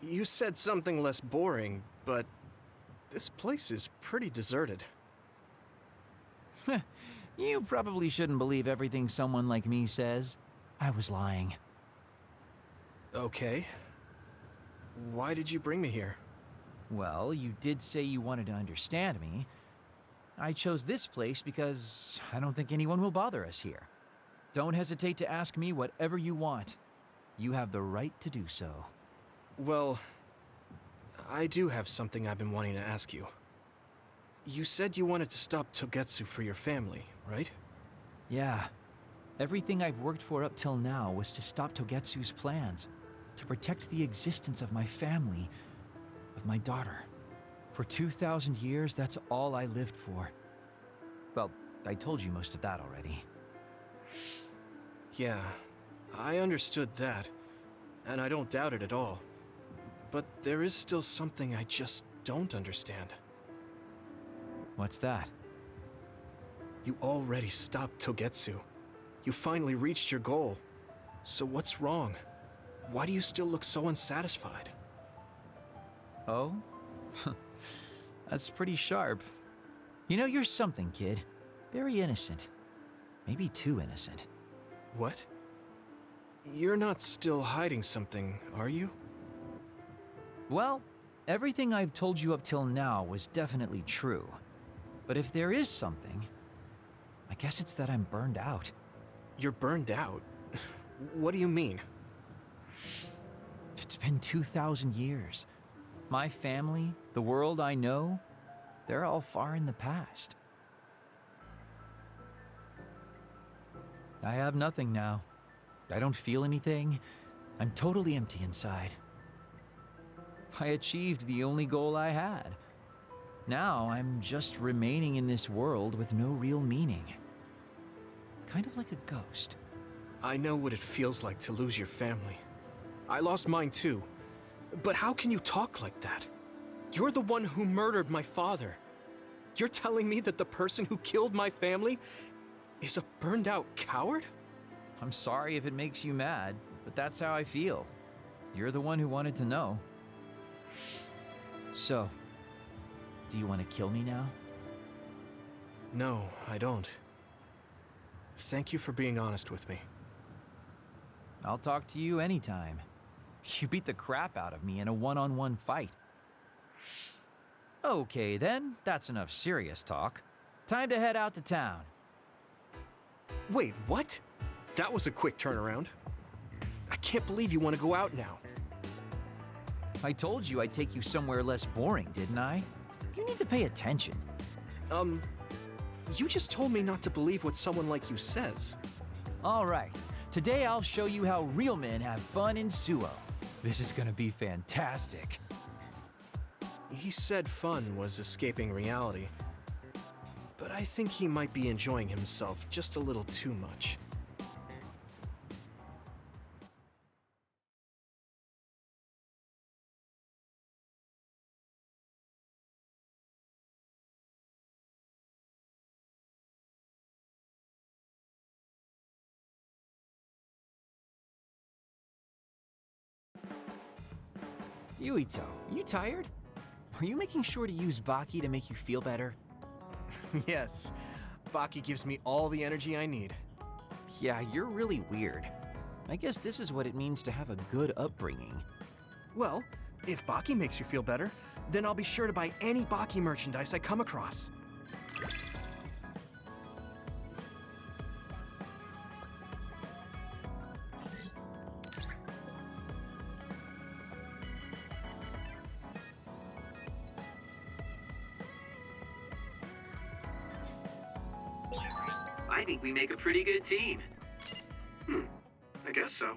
You said something less boring, but this place is pretty deserted. You probably shouldn't believe everything someone like me says. I was lying. Okay. Why did you bring me here? Well, you did say you wanted to understand me. I chose this place because I don't think anyone will bother us here. Don't hesitate to ask me whatever you want. You have the right to do so. Well, I do have something I've been wanting to ask you. You said you wanted to stop Togetsu for your family, right? Yeah. Everything I've worked for up till now was to stop Togetsu's plans, to protect the existence of my family, of my daughter. For 2,000 years, that's all I lived for. Well, I told you most of that already. Yeah, I understood that, and I don't doubt it at all. But there is still something I just don't understand. What's that? You already stopped Togetsu. You finally reached your goal. So what's wrong? Why do you still look so unsatisfied? Oh? That's pretty sharp. You know, you're something, kid. Very innocent. Maybe too innocent. What? You're not still hiding something, are you? Well, everything I've told you up till now was definitely true. But if there is something, I guess it's that I'm burned out. You're burned out? What do you mean? It's been 2,000 years. My family, the world I know, they're all far in the past. I have nothing now. I don't feel anything. I'm totally empty inside. I achieved the only goal I had. Now I'm just remaining in this world with no real meaning. Kind of like a ghost. I know what it feels like to lose your family. I lost mine too. But how can you talk like that? You're the one who murdered my father. You're telling me that the person who killed my family is a burned out coward? I'm sorry if it makes you mad, but that's how I feel. You're the one who wanted to know. So, do you want to kill me now? No, I don't. Thank you for being honest with me. I'll talk to you anytime. You beat the crap out of me in a one-on-one fight. Okay then, that's enough serious talk. Time to head out to town. Wait, what? That was a quick turnaround. I can't believe you want to go out now. I told you I'd take you somewhere less boring, didn't I? You need to pay attention. You just told me not to believe what someone like you says. Alright, today I'll show you how real men have fun in Suo. This is gonna be fantastic. He said fun was escaping reality. But I think he might be enjoying himself just a little too much. Yuito, you tired? Are you making sure to use Baki to make you feel better? Yes, Baki gives me all the energy I need. Yeah, you're really weird. I guess this is what it means to have a good upbringing. Well, if Baki makes you feel better, then I'll be sure to buy any Baki merchandise I come across. I think we make a pretty good team. I guess so.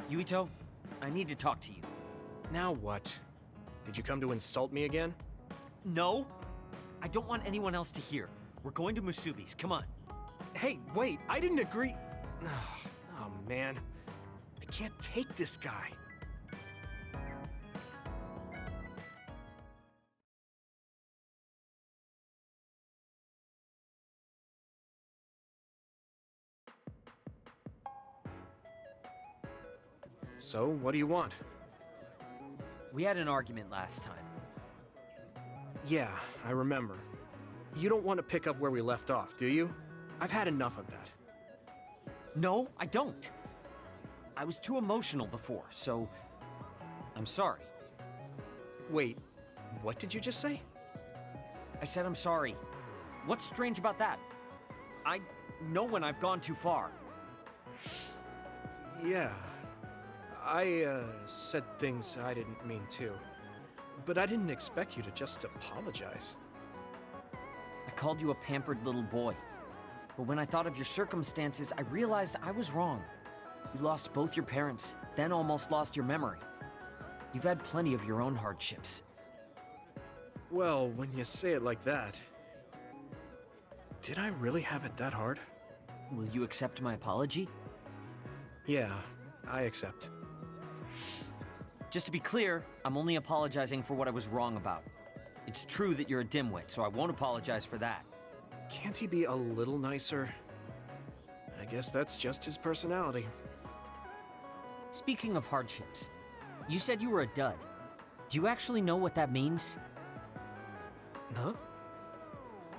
Yuito, I need to talk to you. Now what? Did you come to insult me again? No? I don't want anyone else to hear. We're going to Musubi's, come on. Hey, wait, I didn't agree. Oh, man. I can't take this guy. So, what do you want? We had an argument last time. Yeah, I remember. You don't want to pick up where we left off, do you? I've had enough of that. No, I don't. I was too emotional before, so I'm sorry. Wait, what did you just say? I said I'm sorry. What's strange about that? I know when I've gone too far. Yeah. I said things I didn't mean to. But I didn't expect you to just apologize. I called you a pampered little boy. But when I thought of your circumstances, I realized I was wrong. You lost both your parents, then almost lost your memory. You've had plenty of your own hardships. Well, when you say it like that... Did I really have it that hard? Will you accept my apology? Yeah, I accept. Just to be clear, I'm only apologizing for what I was wrong about. It's true that you're a dimwit, so I won't apologize for that. Can't he be a little nicer? I guess that's just his personality. Speaking of hardships, you said you were a dud. Do you actually know what that means? Huh?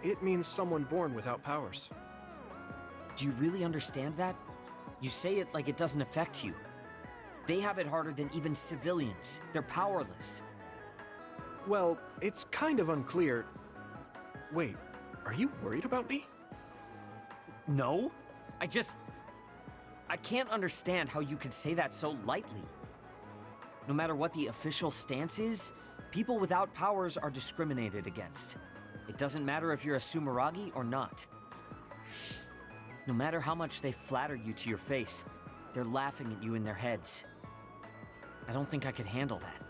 It means someone born without powers. Do you really understand that? You say it like it doesn't affect you. They have it harder than even civilians. They're powerless. Well, it's kind of unclear. Wait, are you worried about me? No? I can't understand how you could say that so lightly. No matter what the official stance is, people without powers are discriminated against. It doesn't matter if you're a Sumeragi or not. No matter how much they flatter you to your face, they're laughing at you in their heads. I don't think I could handle that.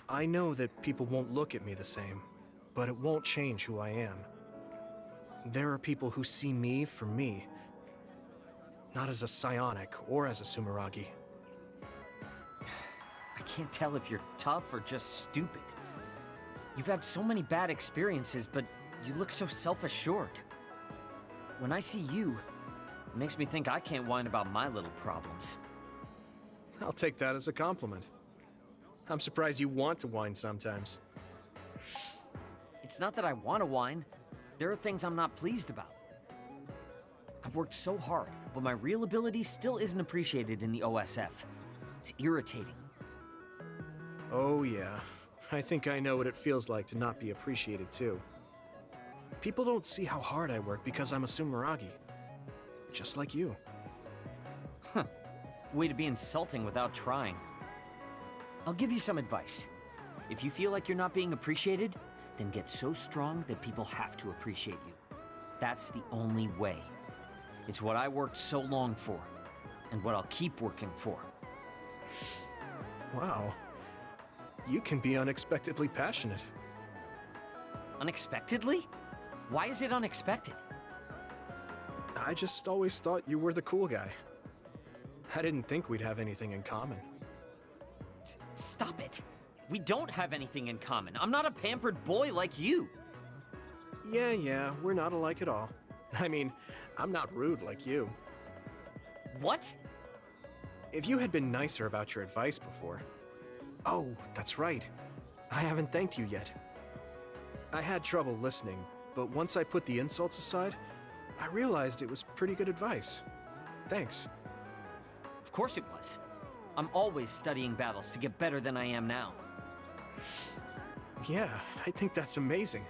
I know that people won't look at me the same, but it won't change who I am. There are people who see me for me, not as a psionic or as a Sumeragi. I can't tell if you're tough or just stupid. You've had so many bad experiences, but you look so self-assured. When I see you, it makes me think I can't whine about my little problems. I'll take that as a compliment. I'm surprised you want to whine sometimes. It's not that I want to whine. There are things I'm not pleased about. I've worked so hard, but my real ability still isn't appreciated in the OSF. It's irritating. Oh yeah, I think I know what it feels like to not be appreciated too. People don't see how hard I work because I'm a Sumeragi. Just like you. Huh. Way to be insulting without trying. I'll give you some advice. If you feel like you're not being appreciated, then get so strong that people have to appreciate you. That's the only way. It's what I worked so long for, and what I'll keep working for. Wow. You can be unexpectedly passionate. Unexpectedly? Why is it unexpected? I just always thought you were the cool guy. I didn't think we'd have anything in common. Stop it. We don't have anything in common. I'm not a pampered boy like you. Yeah, we're not alike at all. I mean, I'm not rude like you. What? If you had been nicer about your advice before... Oh, that's right. I haven't thanked you yet. I had trouble listening, but once I put the insults aside, I realized it was pretty good advice. Thanks. Of course it was. I'm always studying battles to get better than I am now. Yeah, I think that's amazing.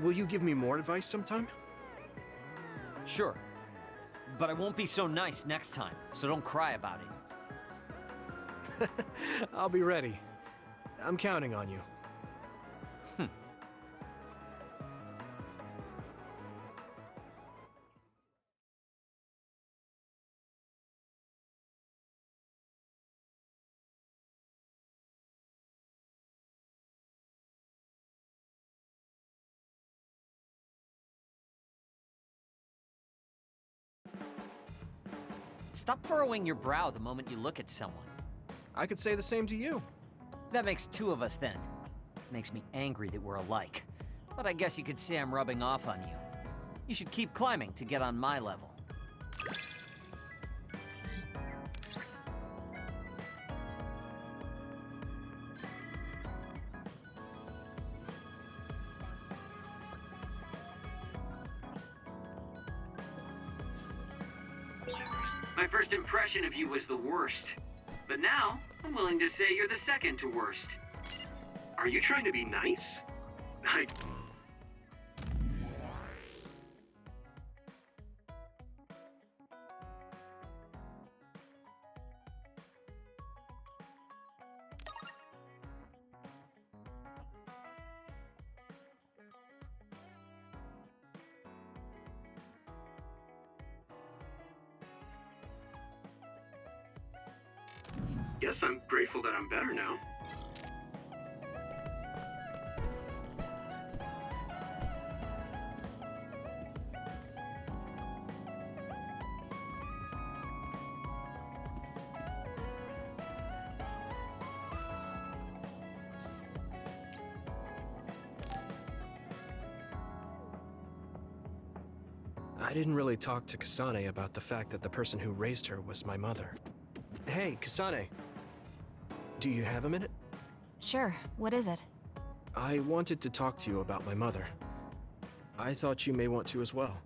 Will you give me more advice sometime? Sure. But I won't be so nice next time, so don't cry about it. I'll be ready. I'm counting on you. Stop furrowing your brow the moment you look at someone. I could say the same to you. That makes two of us then. Makes me angry that we're alike. But I guess you could say I'm rubbing off on you. You should keep climbing to get on my level. My first impression of you was the worst. But now, I'm willing to say you're the second to worst. Are you trying to be nice? Guess I'm grateful that I'm better now. I didn't really talk to Kasane about the fact that the person who raised her was my mother. Hey, Kasane. Do you have a minute? Sure, what is it? I wanted to talk to you about my mother. I thought you may want to as well.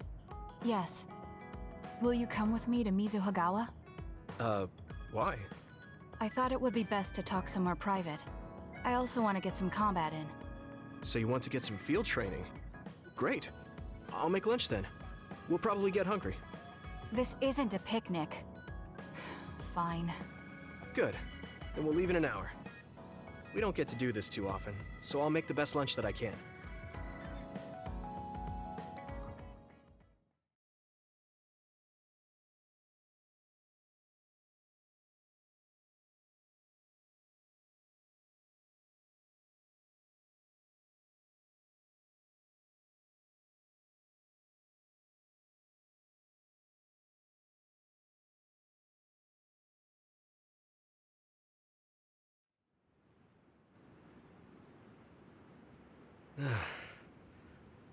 Yes. Will you come with me to Mizuhagawa? Why? I thought it would be best to talk somewhere private. I also want to get some combat in. So you want to get some field training? Great. I'll make lunch then. We'll probably get hungry. This isn't a picnic. Fine. Good. Then we'll leave in an hour. We don't get to do this too often, so I'll make the best lunch that I can.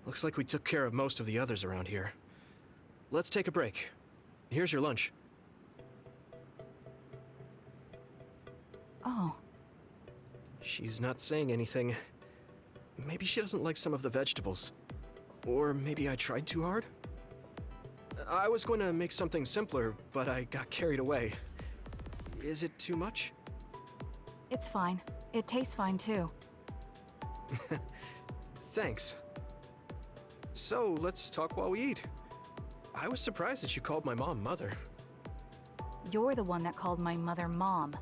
Looks like we took care of most of the others around here. Let's take a break. Here's your lunch. Oh. She's not saying anything. Maybe she doesn't like some of the vegetables. Or maybe I tried too hard? I was going to make something simpler, but I got carried away. Is it too much? It's fine. It tastes fine too. Thanks. So, let's talk while we eat. I was surprised that you called my mom Mother. You're the one that called my mother Mom.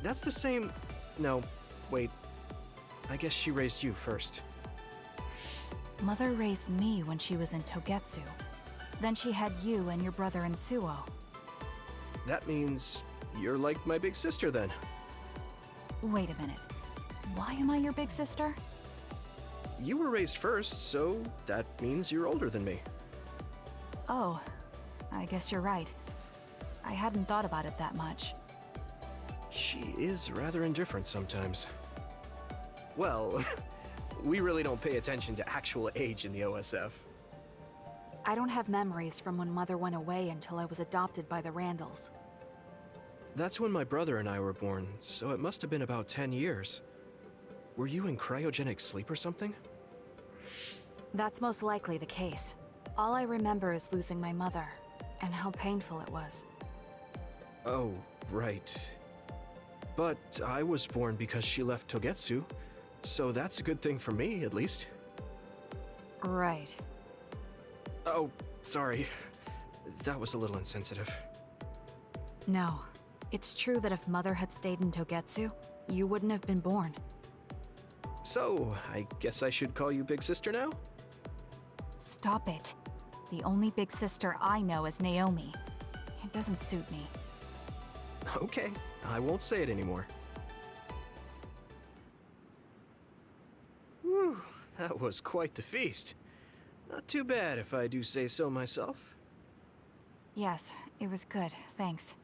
That's the same... No, wait. I guess she raised you first. Mother raised me when she was in Togetsu. Then she had you and your brother in Suo. That means you're like my big sister then. Wait a minute. Why am I your big sister? You were raised first, so that means you're older than me. Oh, I guess you're right. I hadn't thought about it that much. She is rather indifferent sometimes. Well, we really don't pay attention to actual age in the OSF. I don't have memories from when Mother went away until I was adopted by the Randalls. That's when my brother and I were born, so it must have been about 10 years. Were you in cryogenic sleep or something? That's most likely the case. All I remember is losing my mother, and how painful it was. Oh, right. But I was born because she left Togetsu, so that's a good thing for me, at least. Right. Oh, sorry. That was a little insensitive. No. It's true that if Mother had stayed in Togetsu, you wouldn't have been born. So, I guess I should call you Big Sister now? Stop it. The only big sister I know is Naomi. It doesn't suit me. Okay, I won't say it anymore. Whew, that was quite the feast. Not too bad if I do say so myself. Yes, It was good, thanks.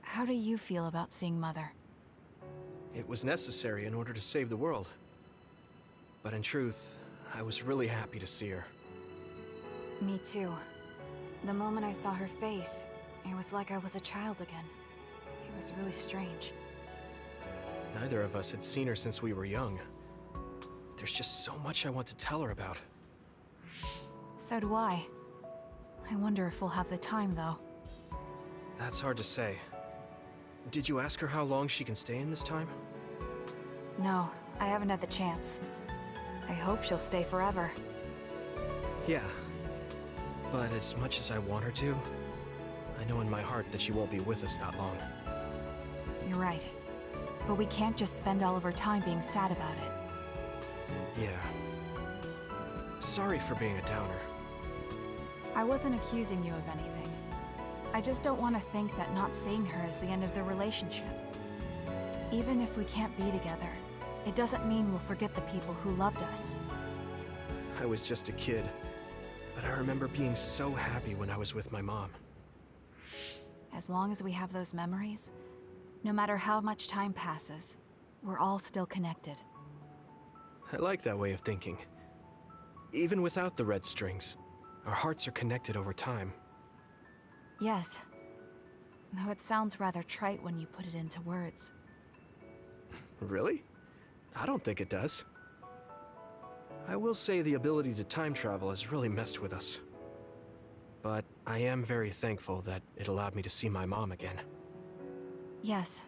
How do you feel about seeing Mother? It was necessary in order to save the world. But in truth, I was really happy to see her. Me too. The moment I saw her face, it was like I was a child again. It was really strange. Neither of us had seen her since we were young. There's just so much I want to tell her about. So do I. I wonder if we'll have the time, though. That's hard to say. Did you ask her how long she can stay in this time? No, I haven't had the chance. I hope she'll stay forever. Yeah. But as much as I want her to, I know in my heart that she won't be with us that long. You're right. But we can't just spend all of our time being sad about it. Yeah. Sorry for being a downer. I wasn't accusing you of anything. I just don't want to think that not seeing her is the end of the relationship. Even if we can't be together, it doesn't mean we'll forget the people who loved us. I was just a kid, but I remember being so happy when I was with my mom. As long as we have those memories, no matter how much time passes, we're all still connected. I like that way of thinking. Even without the red strings, our hearts are connected over time. Yes. Though it sounds rather trite when you put it into words. Really? I don't think it does. I will say the ability to time travel has really messed with us. But I am very thankful that it allowed me to see my mom again. Yes.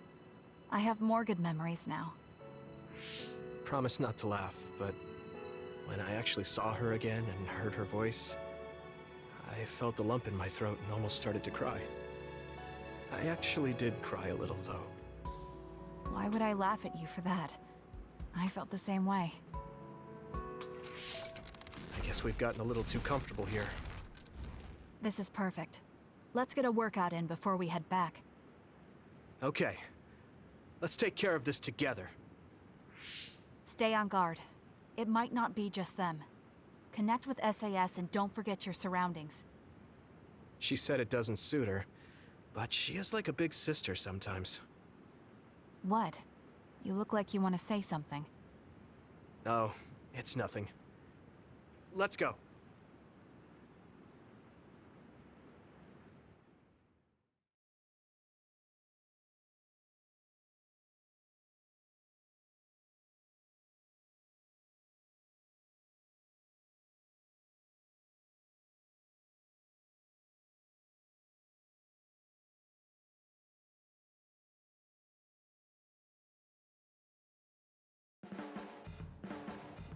I have more good memories now. Promise not to laugh, but when I actually saw her again and heard her voice, I felt a lump in my throat and almost started to cry. I actually did cry a little, though. Why would I laugh at you for that? I felt the same way. I guess we've gotten a little too comfortable here. This is perfect. Let's get a workout in before we head back. Okay. Let's take care of this together. Stay on guard. It might not be just them. Connect with SAS and don't forget your surroundings. She said it doesn't suit her, but she is like a big sister sometimes. What? You look like you want to say something. Oh, it's nothing. Let's go.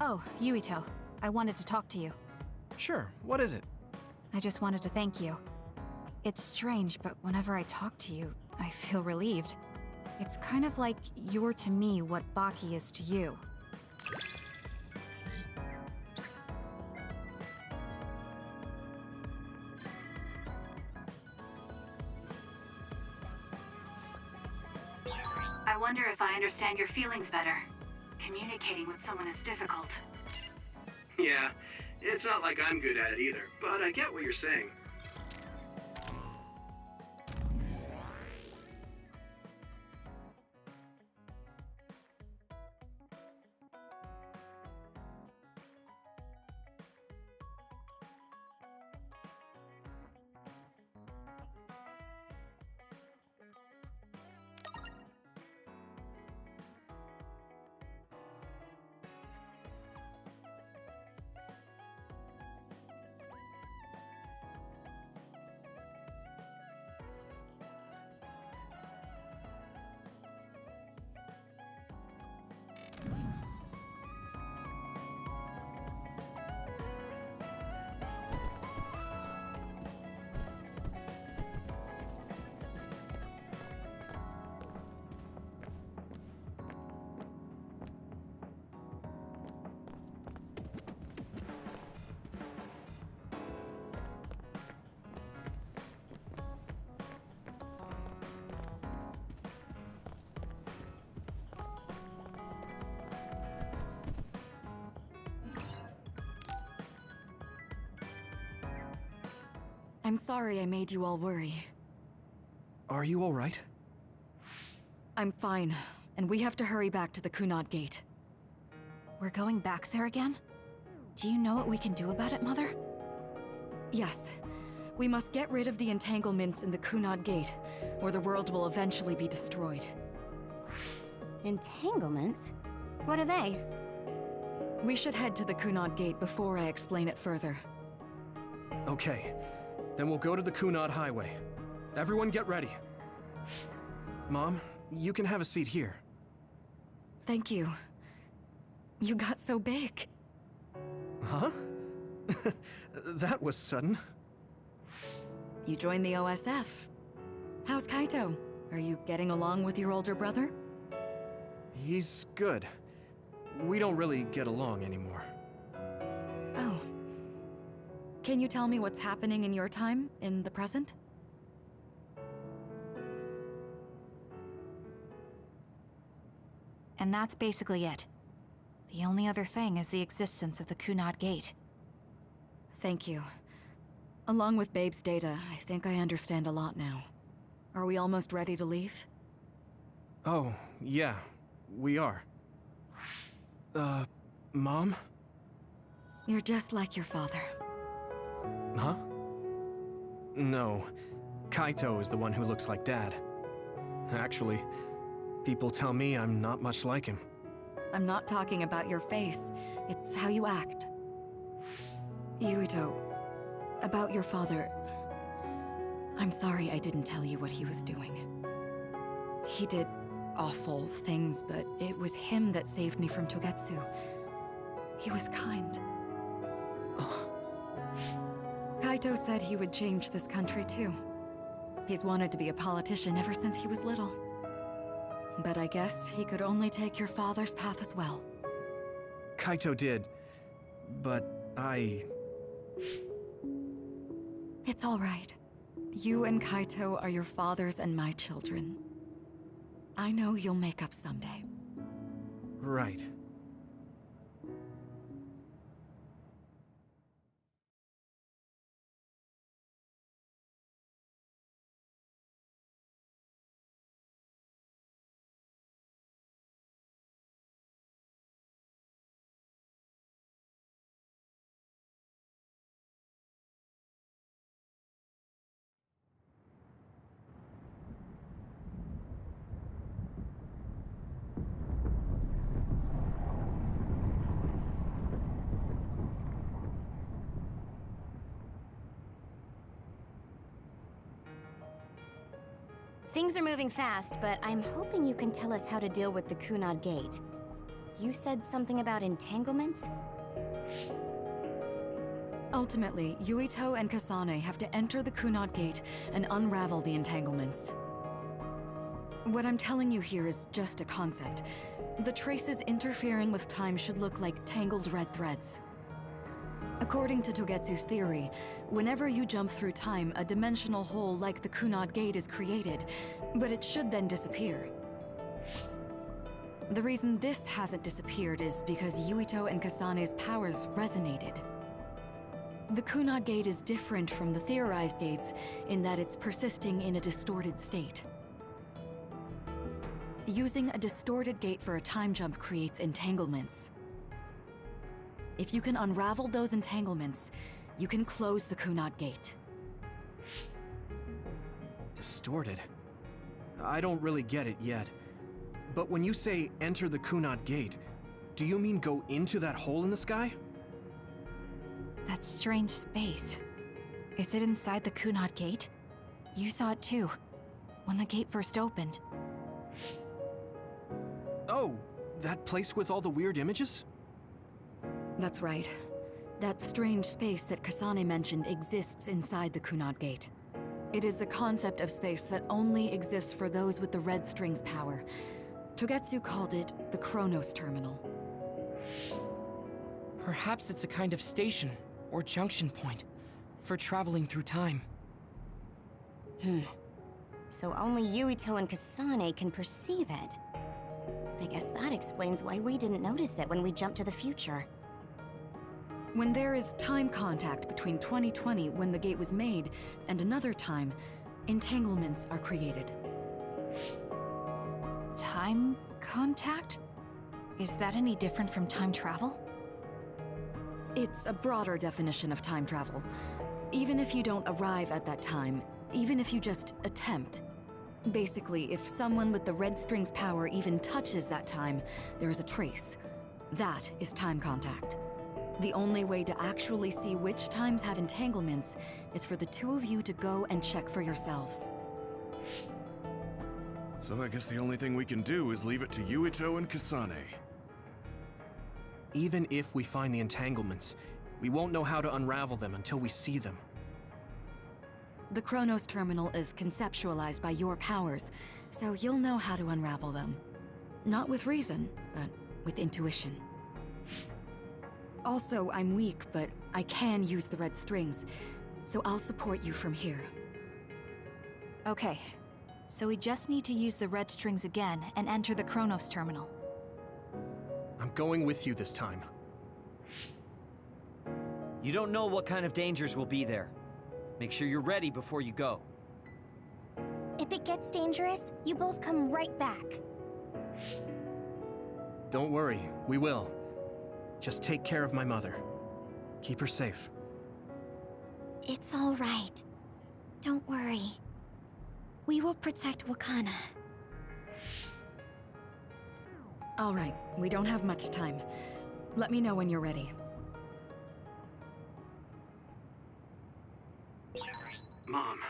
Oh, Yuito. I wanted to talk to you. Sure, what is it? I just wanted to thank you. It's strange, but whenever I talk to you, I feel relieved. It's kind of like you're to me what Baki is to you. I wonder if I understand your feelings better. Communicating with someone is difficult. Yeah, it's not like I'm good at it either, but I get what you're saying. I'm sorry I made you all worry. Are you alright? I'm fine, and we have to hurry back to the Kunad Gate. We're going back there again? Do you know what we can do about it, Mother? Yes. We must get rid of the entanglements in the Kunad Gate, or the world will eventually be destroyed. Entanglements? What are they? We should head to the Kunad Gate before I explain it further. Okay. Then we'll go to the Kunad Highway. Everyone get ready. Mom, you can have a seat here. Thank you. You got so big. Huh? That was sudden. You joined the OSF. How's Kaito? Are you getting along with your older brother? He's good. We don't really get along anymore. Oh. Can you tell me what's happening in your time, in the present? And that's basically it. The only other thing is the existence of the Kunad Gate. Thank you. Along with Babe's data, I think I understand a lot now. Are we almost ready to leave? Oh, yeah, we are. Mom? You're just like your father. Huh? No. Kaito is the one who looks like Dad. Actually, people tell me I'm not much like him. I'm not talking about your face. It's how you act. Yuito, about your father... I'm sorry I didn't tell you what he was doing. He did awful things, but it was him that saved me from Togetsu. He was kind. Kaito said he would change this country too. He's wanted to be a politician ever since he was little. But I guess he could only take your father's path as well. Kaito did, but It's all right. You and Kaito are your father's and my children. I know you'll make up someday. Right. Things are moving fast, but I'm hoping you can tell us how to deal with the Kunad Gate. You said something about entanglements? Ultimately, Yuito and Kasane have to enter the Kunad Gate and unravel the entanglements. What I'm telling you here is just a concept. The traces interfering with time should look like tangled red threads. According to Togetsu's theory, whenever you jump through time, a dimensional hole like the Kunad Gate is created, but it should then disappear. The reason this hasn't disappeared is because Yuito and Kasane's powers resonated. The Kunad Gate is different from the theorized gates in that it's persisting in a distorted state. Using a distorted gate for a time jump creates entanglements. If you can unravel those entanglements, you can close the Kunad Gate. Distorted? I don't really get it yet. But when you say enter the Kunad Gate, do you mean go into that hole in the sky? That strange space. Is it inside the Kunad Gate? You saw it too, when the gate first opened. Oh, that place with all the weird images? That's right. That strange space that Kasane mentioned exists inside the Kunad Gate. It is a concept of space that only exists for those with the red string's power. Togetsu called it the Chronos Terminal. Perhaps it's a kind of station or junction point for traveling through time. So only Yuito and Kasane can perceive it. I guess that explains why we didn't notice it when we jumped to the future. When there is time contact between 2020, when the gate was made, and another time, entanglements are created. Time contact? Is that any different from time travel? It's a broader definition of time travel. Even if you don't arrive at that time, even if you just attempt. Basically, if someone with the red string's power even touches that time, there is a trace. That is time contact. The only way to actually see which times have entanglements is for the two of you to go and check for yourselves. So I guess the only thing we can do is leave it to Yuito and Kasane. Even if we find the entanglements, we won't know how to unravel them until we see them. The Chronos Terminal is conceptualized by your powers, so you'll know how to unravel them. Not with reason, but with intuition. Also, I'm weak, but I can use the red strings, so I'll support you from here. Okay, so we just need to use the red strings again and enter the Chronos Terminal. I'm going with you this time. You don't know what kind of dangers will be there. Make sure you're ready before you go. If it gets dangerous, you both come right back. Don't worry, we will. Just take care of my mother. Keep her safe. It's all right. Don't worry. We will protect Wakana. All right, we don't have much time. Let me know when you're ready. Mom,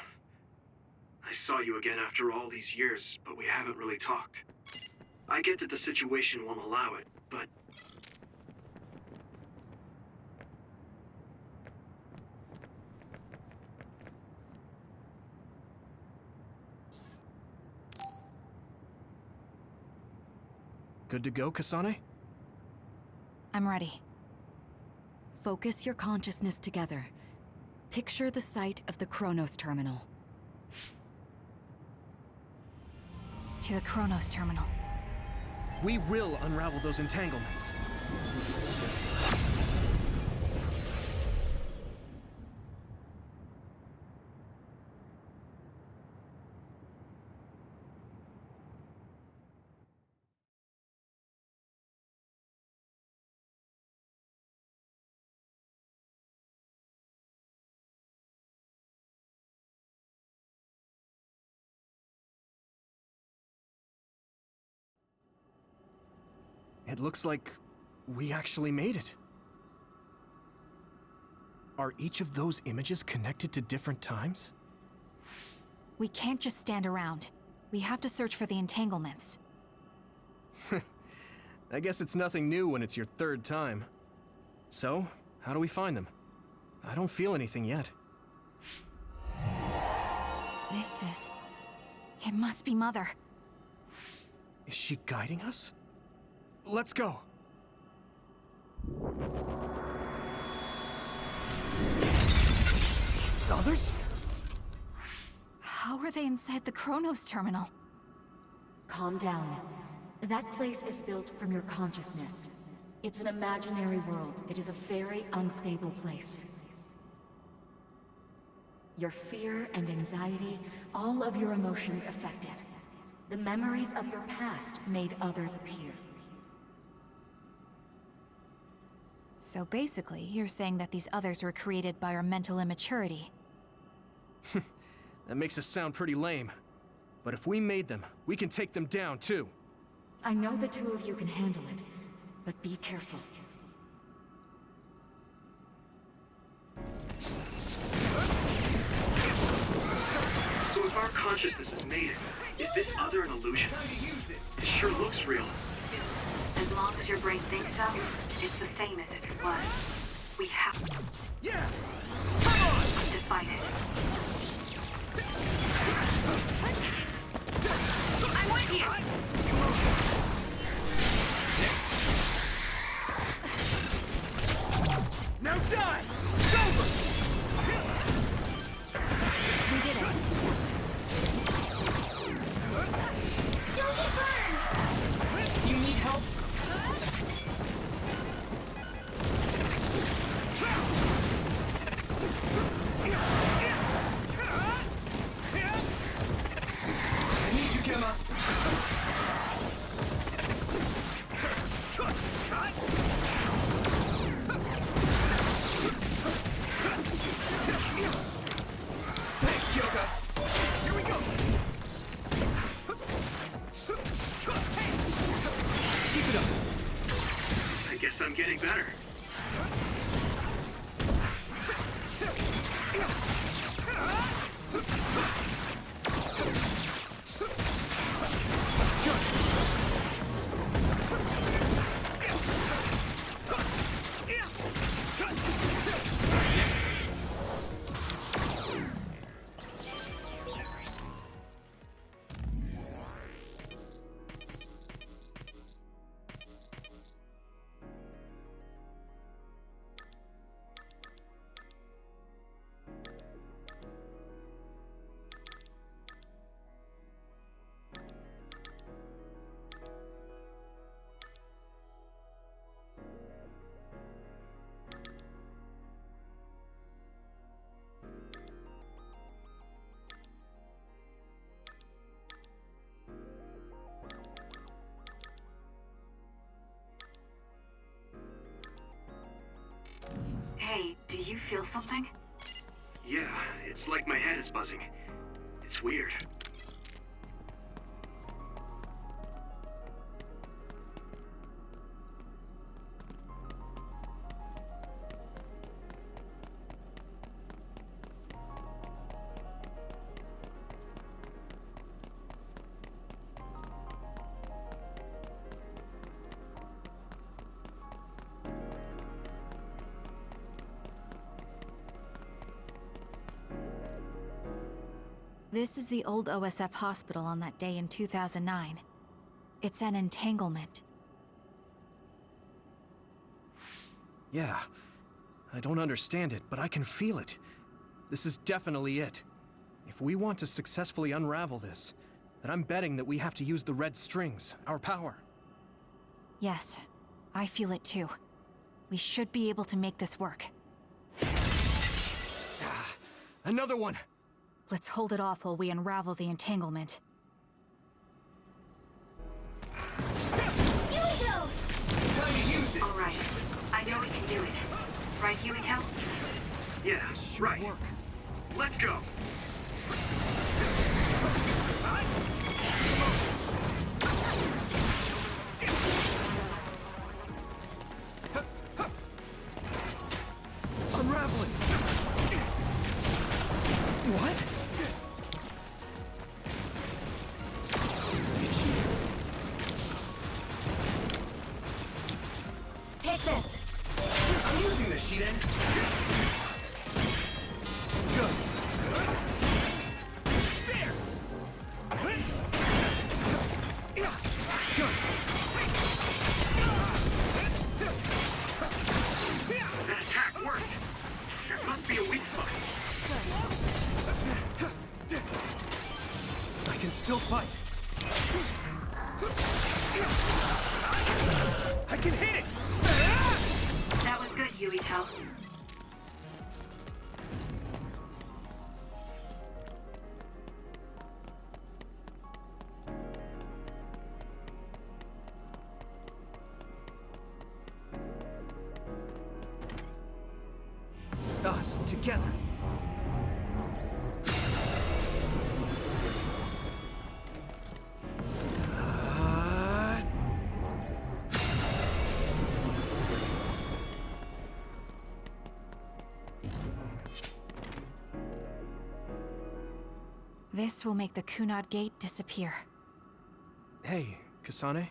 I saw you again after all these years, but we haven't really talked. I get that the situation won't allow it, but... Good to go, Kasane? I'm ready. Focus your consciousness together. Picture the site of the Chronos Terminal. To the Chronos Terminal. We will unravel those entanglements. It looks like we actually made it. Are each of those images connected to different times? We can't just stand around. We have to search for the entanglements. I guess it's nothing new when it's your third time. So, how do we find them? I don't feel anything yet. This is... It must be Mother. Is she guiding us? Let's go! Others? How are they inside the Chronos Terminal? Calm down. That place is built from your consciousness. It's an imaginary world. It is a very unstable place. Your fear and anxiety, all of your emotions affected. The memories of your past made others appear. So basically, you're saying that these others were created by our mental immaturity. That makes us sound pretty lame. But if we made them, we can take them down too. I know the two of you can handle it, but be careful. So if our consciousness has made it, is this other an illusion? It sure looks real. As long as your brain thinks so, it's the same as if it was. We have to. Yeah! To fight it. I'm with you! Now die! It's over! We did it. Don't get burned! Do you need help? it up. I guess I'm getting better. Hey, do you feel something? Yeah, it's like my head is buzzing. It's weird. This is the old OSF hospital on that day in 2009. It's an entanglement. Yeah. I don't understand it, but I can feel it. This is definitely it. If we want to successfully unravel this, then I'm betting that we have to use the red strings, our power. Yes, I feel it too. We should be able to make this work. Another one! Let's hold it off while we unravel the entanglement. Yuito! Time to use this! All right. I know we can do it. Right, Yuito? Yeah, right. Work. Let's go. Unravel it! What? Take this! I'm using the sheet end. Good. There! That attack worked. There must be a weak spot. I can still fight. I can hit it! That was good, Yuito. Us, together. This will make the Kunad Gate disappear. Hey, Kasane.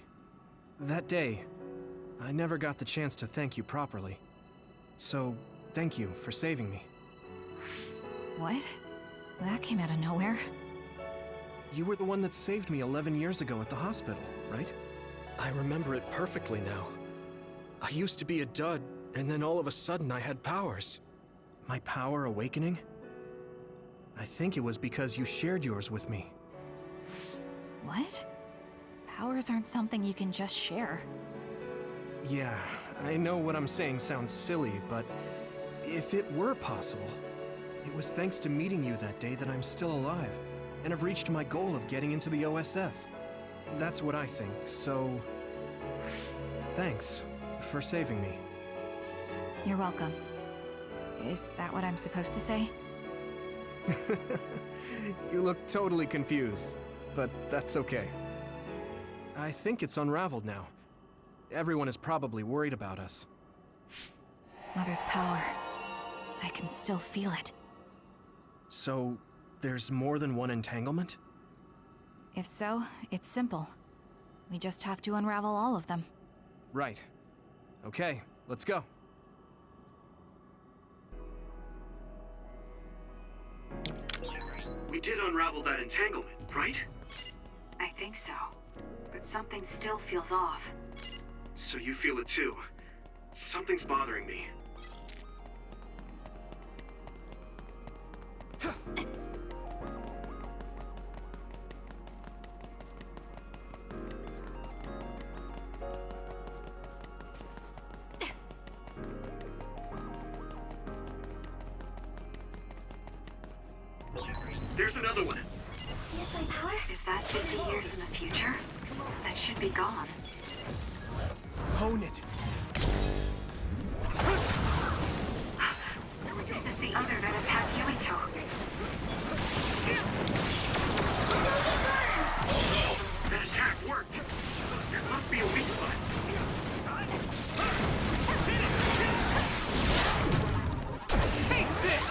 That day, I never got the chance to thank you properly. So, thank you for saving me. What? That came out of nowhere. You were the one that saved me 11 years ago at the hospital, right? I remember it perfectly now. I used to be a dud, and then all of a sudden I had powers. My power awakening? I think it was because you shared yours with me. What? Powers aren't something you can just share. Yeah, I know what I'm saying sounds silly, but if it were possible, it was thanks to meeting you that day that I'm still alive, and have reached my goal of getting into the OSF. That's what I think, so... thanks for saving me. You're welcome. Is that what I'm supposed to say? You look totally confused, but that's okay. I think it's unraveled now. Everyone is probably worried about us. Mother's power. I can still feel it. So, there's more than one entanglement? If so, it's simple. We just have to unravel all of them. Right. Okay, let's go. We did unravel that entanglement, right? I think so. But something still feels off. So you feel it too. Something's bothering me. There's another one. Use my power? Is that 50 years in the future? That should be gone. Hone it. This is the other that attacked Yuito. That attack worked. There must be a weak spot. Take this!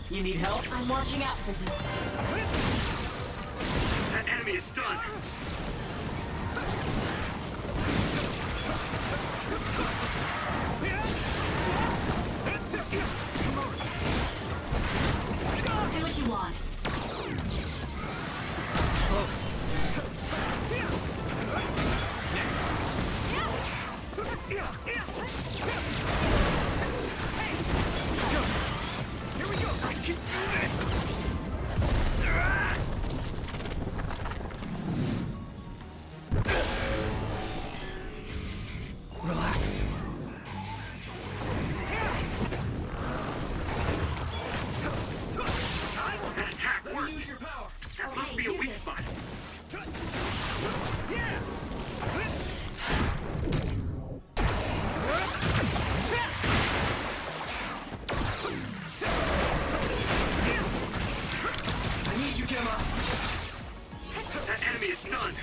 You need help? I'm watching out for you. That enemy is stunned. Do what you want. Close. Here we go! I can do this! Relax. That attack worked. Use your power. That must be a weak spot. Yeah! I need you, Gemma. That enemy is stunned.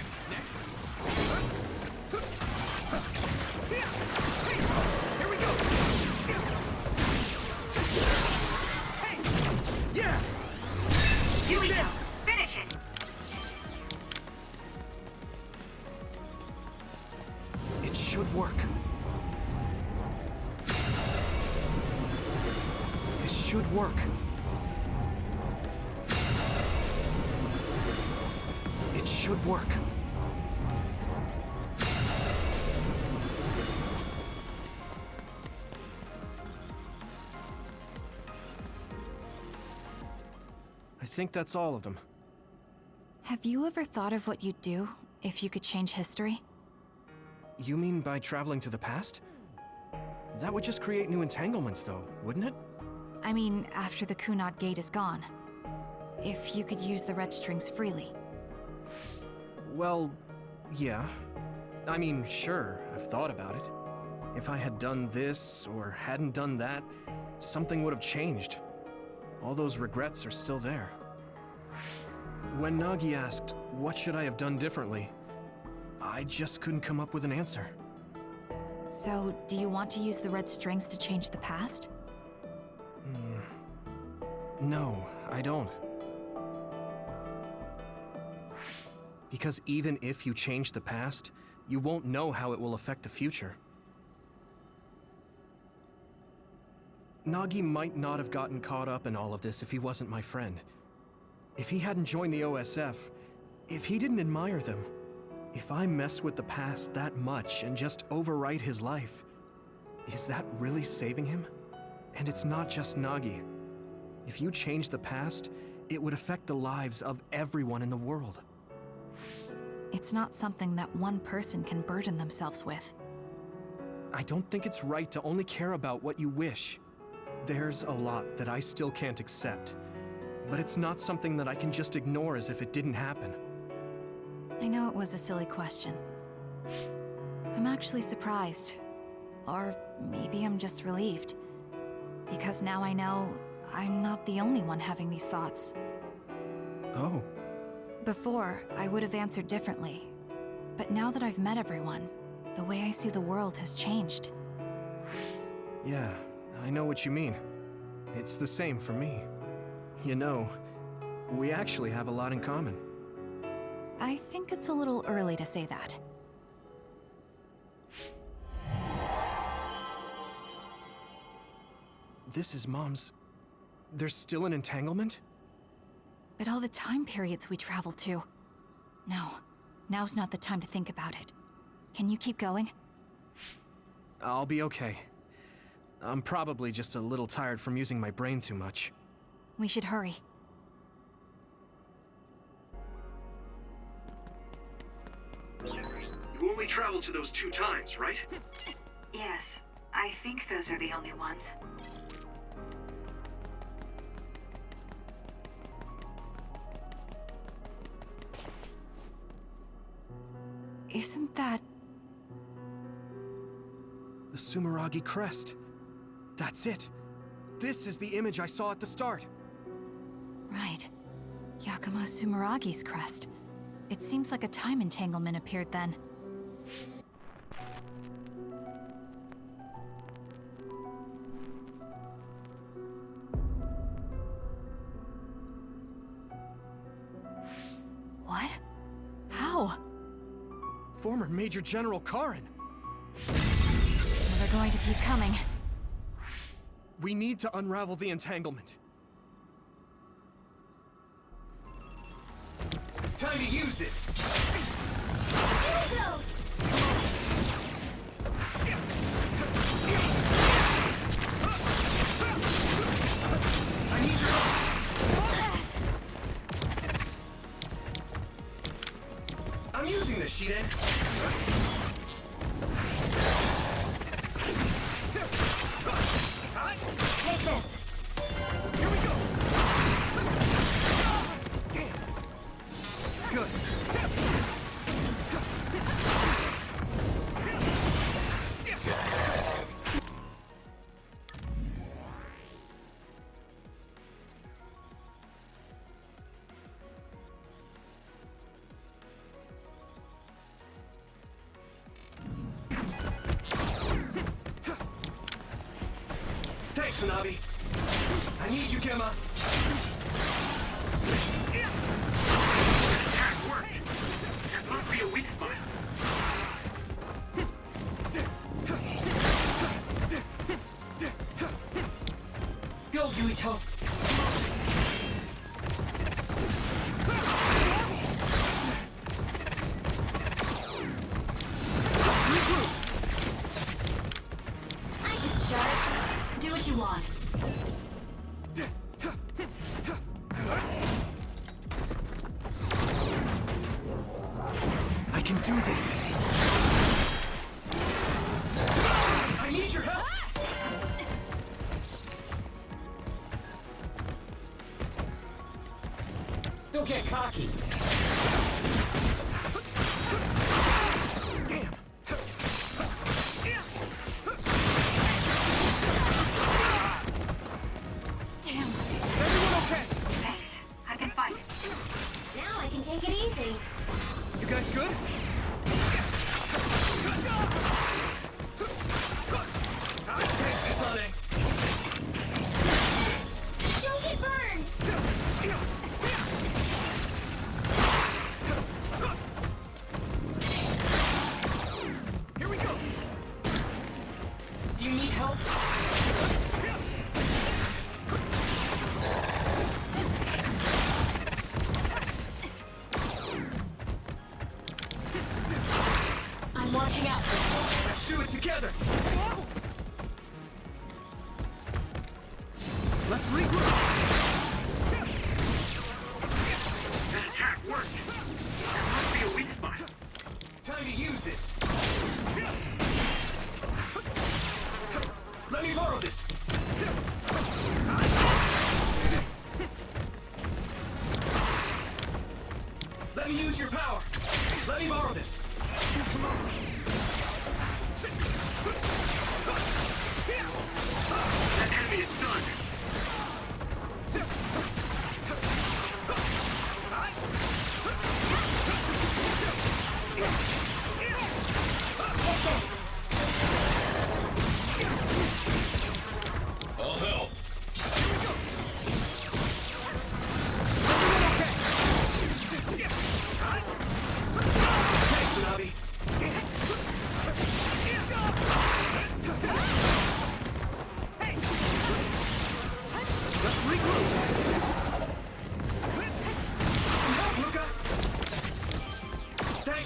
Here we go! Yeah! Yuito, finish it! It should work. This should work. It should work. I think that's all of them. Have you ever thought of what you'd do if you could change history? You mean by traveling to the past? That would just create new entanglements, though, wouldn't it? I mean, after the Kunad Gate is gone. If you could use the red strings freely. Well, yeah. I mean, sure, I've thought about it. If I had done this, or hadn't done that, something would have changed. All those regrets are still there. When Nagi asked, what should I have done differently, I just couldn't come up with an answer. So, do you want to use the red strings to change the past? No, I don't. Because even if you change the past, you won't know how it will affect the future. Nagi might not have gotten caught up in all of this if he wasn't my friend. If he hadn't joined the OSF, if he didn't admire them, if I mess with the past that much and just overwrite his life, is that really saving him? And it's not just Nagi. If you change the past, it would affect the lives of everyone in the world. It's not something that one person can burden themselves with. I don't think it's right to only care about what you wish. There's a lot that I still can't accept, but it's not something that I can just ignore as if it didn't happen. I know it was a silly question. I'm actually surprised. Or maybe I'm just relieved. Because now I know I'm not the only one having these thoughts. Oh, Before, I would have answered differently. But now that I've met everyone, the way I see the world has changed. Yeah, I know what you mean. It's the same for me. You know, we actually have a lot in common. I think it's a little early to say that. This is Mom's... There's still an entanglement? But all the time periods we travel to. No, now's not the time to think about it. Can you keep going? I'll be okay. I'm probably just a little tired from using my brain too much. We should hurry. You only traveled to those 2 times, right? Yes, I think those are the only ones. Isn't that... The Sumeragi crest. That's it. This is the image I saw at the start. Right. Yakumo Sumeragi's crest. It seems like a time entanglement appeared then. What? How? Former Major General Karin. So they're going to keep coming. We need to unravel the entanglement. Time to use this! Yuito! I need your help! I'm using this, Shiden! Take this! Here we go! Damn! Good. Thanks, Hanabi! I need you, Gemma! That worked! That must be a weak spot. Go, Yuito! I should charge. Do what you want. I can do this. I need your help! Don't get cocky! Damn! Damn. Is everyone okay? Thanks. I can fight. Now I can take it easy. You guys good? Thanks, Kasane! Don't get burned! Here we go! Do you need help? I'm watching out. Let's do it together! Let's regroup. That attack worked! That must be a weak spot. Time to use this! Let me borrow this! Let me use your power! Let me borrow this! That enemy is stunned.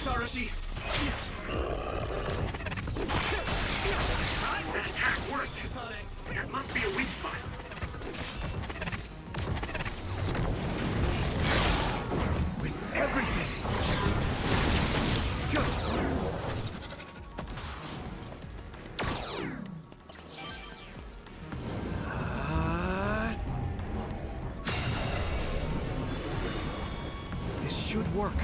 Thanks, Arashi! That attack worked! Kasane! That must be a weak spot. With everything! Go! This should work.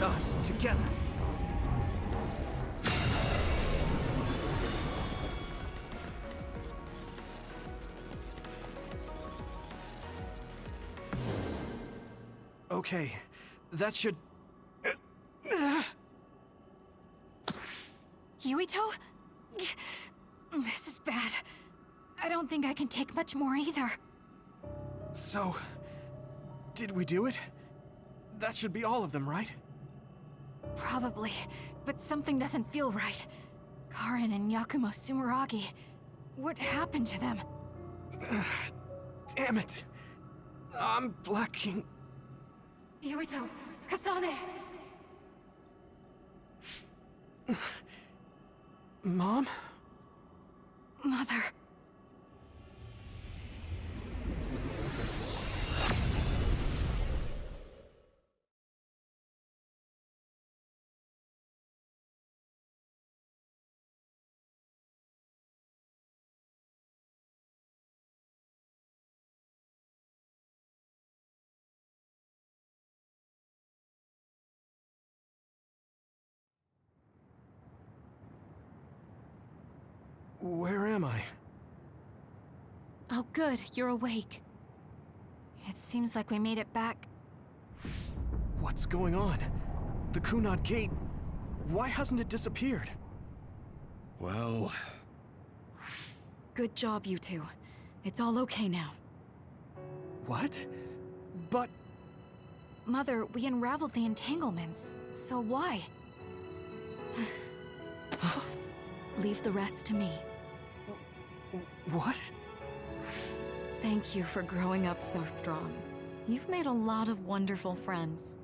Us together! Okay, that should... Yuito? This is bad. I don't think I can take much more either. So... did we do it? That should be all of them, right? Probably, but something doesn't feel right. Karin and Yakumo Sumeragi. What happened to them? Damn it! I'm blacking... Yuito! Kasane! Mom? Mother. Where am I? Oh good, you're awake. It seems like we made it back. What's going on? The Kunad Gate... why hasn't it disappeared? Well... Good job, you two. It's all okay now. What? But... Mother, we unraveled the entanglements. So why? Leave the rest to me. What? Thank you for growing up so strong. You've made a lot of wonderful friends.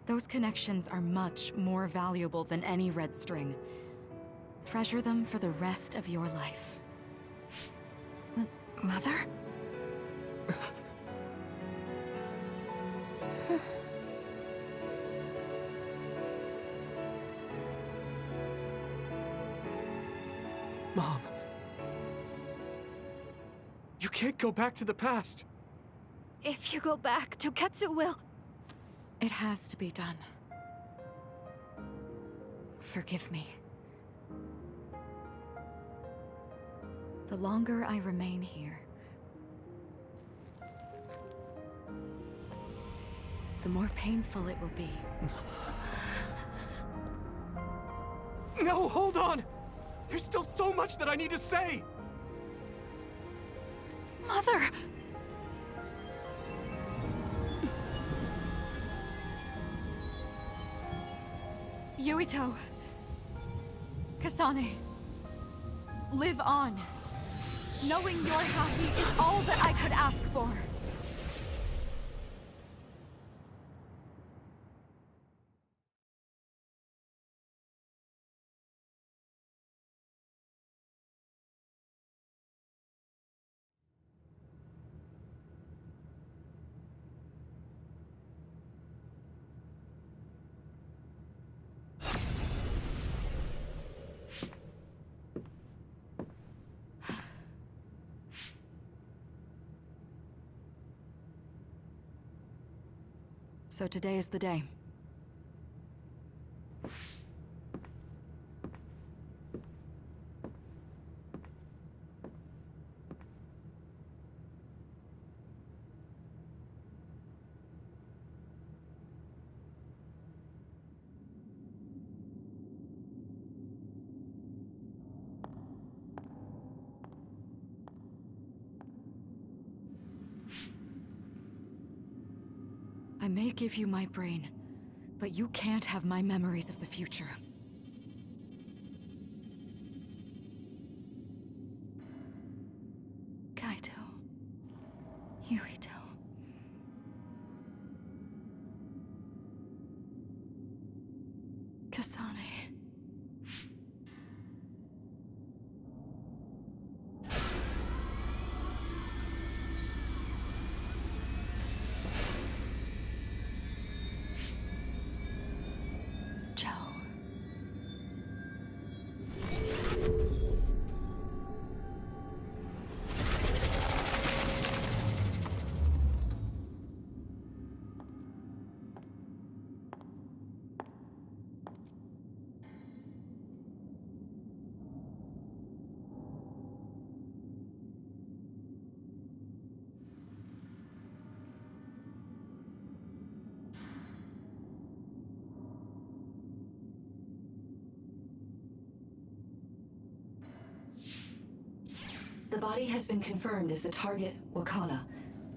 Those connections are much more valuable than any red string. Treasure them for the rest of your life. Mother? Mom. You can't go back to the past. If you go back, Toketsu will... It has to be done. Forgive me. The longer I remain here, the more painful it will be. No, hold on! There's still so much that I need to say! Mother! Yuito. Kasane. Live on. Knowing you're happy is all that I could ask for. So today is the day. I may give you my brain, but you can't have my memories of the future. Kaito. Yuito. Kasane. The body has been confirmed as the target, Wakana.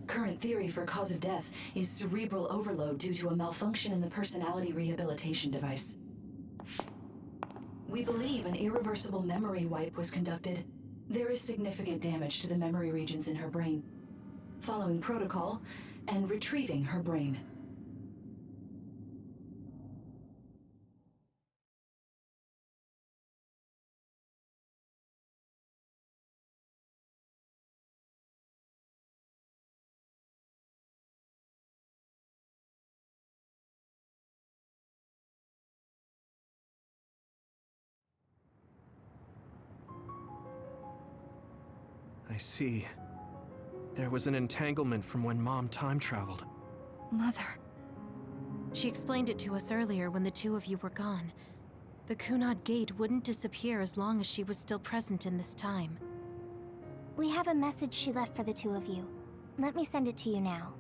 Current theory for cause of death is cerebral overload due to a malfunction in the personality rehabilitation device. We believe an irreversible memory wipe was conducted. There is significant damage to the memory regions in her brain. Following protocol and retrieving her brain. I see. There was an entanglement from when Mom time traveled. Mother. She explained it to us earlier when the two of you were gone. The Kunad Gate wouldn't disappear as long as she was still present in this time. We have a message she left for the two of you. Let me send it to you now.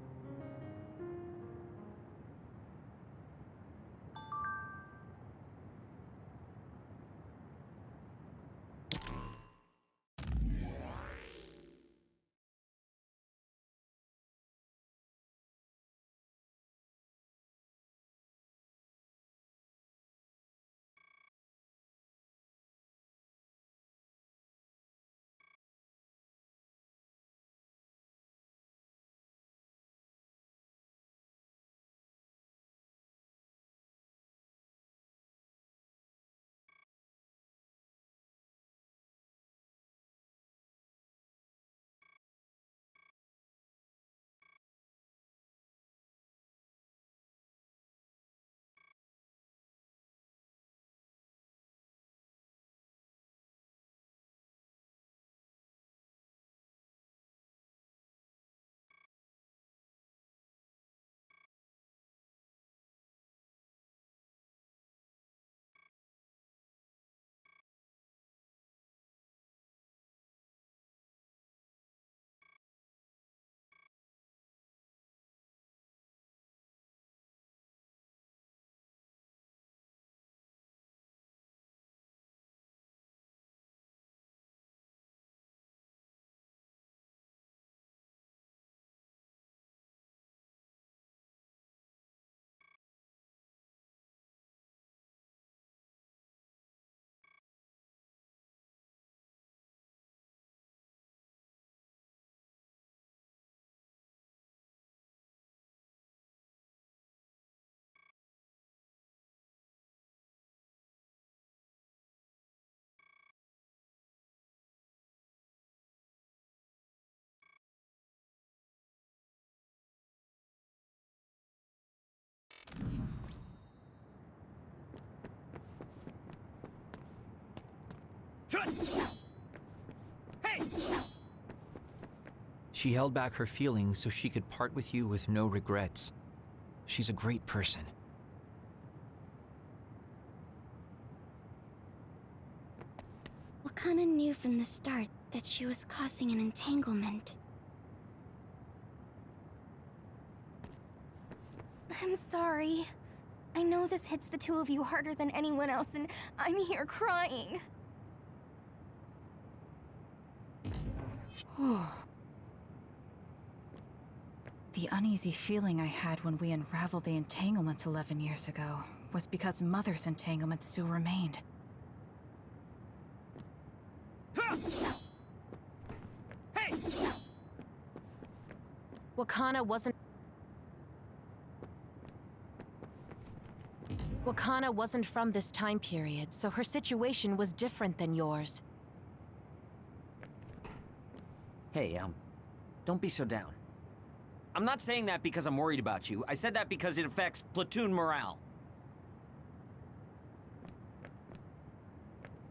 Hey! She held back her feelings so she could part with you with no regrets. She's a great person. Wakana knew from the start that she was causing an entanglement. I'm sorry. I know this hits the two of you harder than anyone else, and I'm here crying. The uneasy feeling I had when we unraveled the entanglements 11 years ago was because Mother's entanglement still remained. Hey! Wakana Wakana wasn't from this time period, so her situation was different than yours. Hey, don't be so down. I'm not saying that because I'm worried about you. I said that because it affects platoon morale.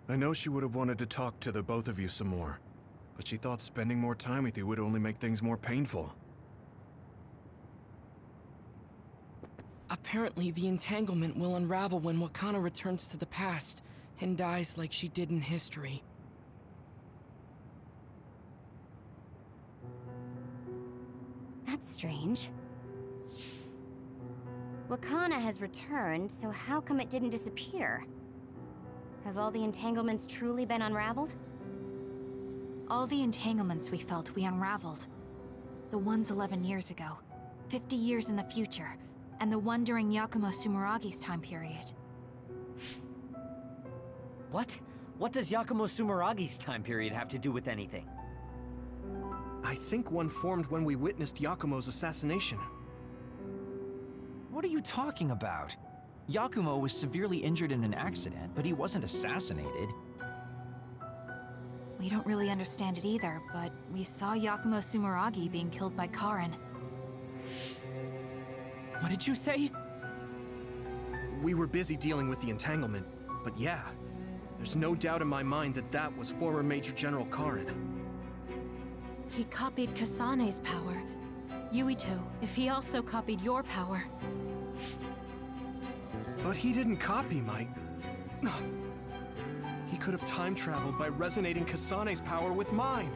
I know she would have wanted to talk to the both of you some more, but she thought spending more time with you would only make things more painful. Apparently, the entanglement will unravel when Wakana returns to the past and dies like she did in history. That's strange. Wakana has returned, so how come it didn't disappear? Have all the entanglements truly been unraveled? All the entanglements we felt we unraveled. The ones 11 years ago, 50 years in the future, and the one during Yakumo Sumeragi's time period. What? What does Yakumo Sumeragi's time period have to do with anything? I think one formed when we witnessed Yakumo's assassination. What are you talking about? Yakumo was severely injured in an accident, but he wasn't assassinated. We don't really understand it either, but we saw Yakumo Sumeragi being killed by Karin. What did you say? We were busy dealing with the entanglement, but yeah, there's no doubt in my mind that that was former Major General Karin. He copied Kasane's power. Yuito, if he also copied your power. But he didn't copy my... He could have time-traveled by resonating Kasane's power with mine.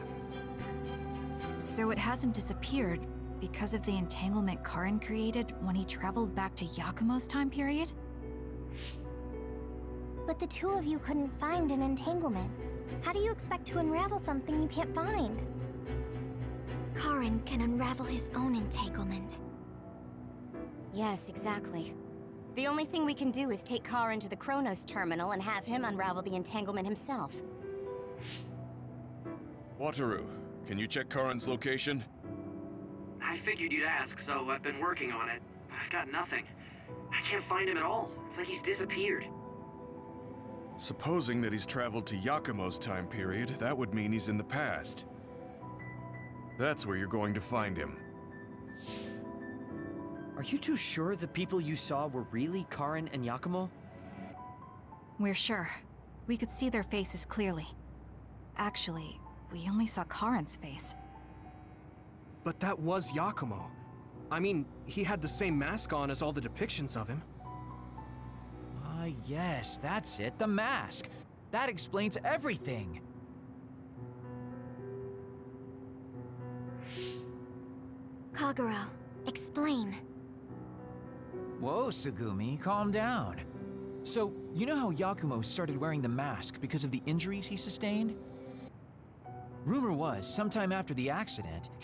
So it hasn't disappeared because of the entanglement Karin created when he traveled back to Yakumo's time period? But the two of you couldn't find an entanglement. How do you expect to unravel something you can't find? Karin can unravel his own entanglement. Yes, exactly. The only thing we can do is take Karin to the Chronos terminal and have him unravel the entanglement himself. Wataru, can you check Karin's location? I figured you'd ask, so I've been working on it. But I've got nothing. I can't find him at all. It's like he's disappeared. Supposing that he's traveled to Yakumo's time period, that would mean he's in the past. That's where you're going to find him. Are you two sure the people you saw were really Karin and Yakumo? We're sure. We could see their faces clearly. Actually, we only saw Karin's face. But that was Yakumo. I mean, he had the same mask on as all the depictions of him. Ah, yes, that's it, the mask. That explains everything. Kagero, explain. Whoa, Tsugumi, calm down. So, you know how Yakumo started wearing the mask because of the injuries he sustained? Rumor was, sometime after the accident, he